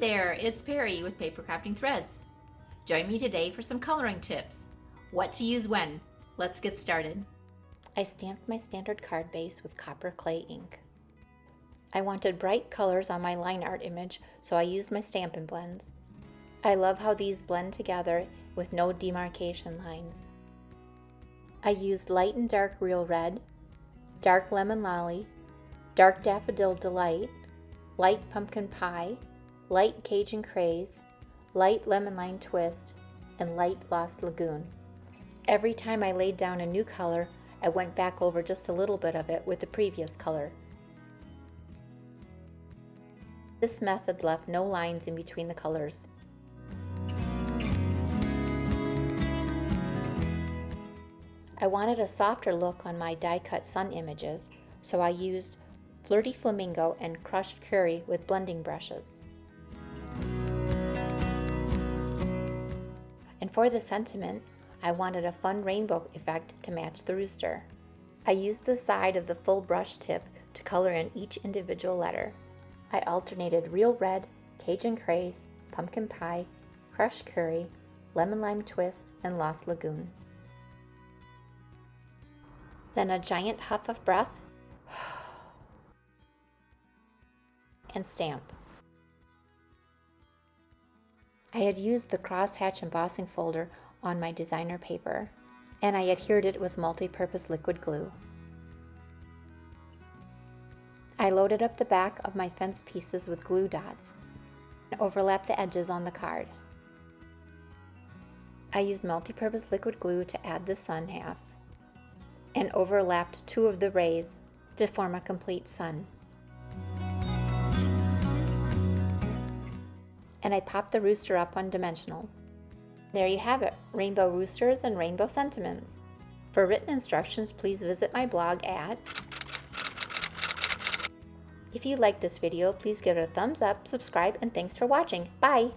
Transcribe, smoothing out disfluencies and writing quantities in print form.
Hey there, it's Perry with PapercraftingThreads. Join me today for some coloring tips. What to use when. Let's get started. I stamped my standard card base with copper clay ink. I wanted bright colors on my line art image, so I used my Stampin' Blends. I love how these blend together with no demarcation lines. I used light and dark real red, dark lemon lolly, dark daffodil delight, light pumpkin pie, light Cajun craze, light lemon lime twist, and light lost lagoon. Every time I laid down a new color, I went back over just a little bit of it with the previous color. This method left no lines in between the colors. I wanted a softer look on my die-cut sun images, so I used Flirty Flamingo and crushed curry with blending brushes. And for the sentiment, I wanted a fun rainbow effect to match the rooster. I used the side of the full brush tip to color in each individual letter. I alternated real red, Cajun craze, pumpkin pie, crushed curry, lemon lime twist, and lost lagoon. Then a giant huff of breath and stamp. I had used the crosshatch embossing folder on my designer paper, and I adhered it with multi-purpose liquid glue. I loaded up the back of my fence pieces with glue dots and overlapped the edges on the card. I used multi-purpose liquid glue to add the sun half and overlapped two of the rays to form a complete sun. And I popped the rooster up on dimensionals. There you have it, rainbow roosters and rainbow sentiments. For written instructions, please visit my blog at... If you liked this video, please give it a thumbs up, subscribe, and thanks for watching. Bye!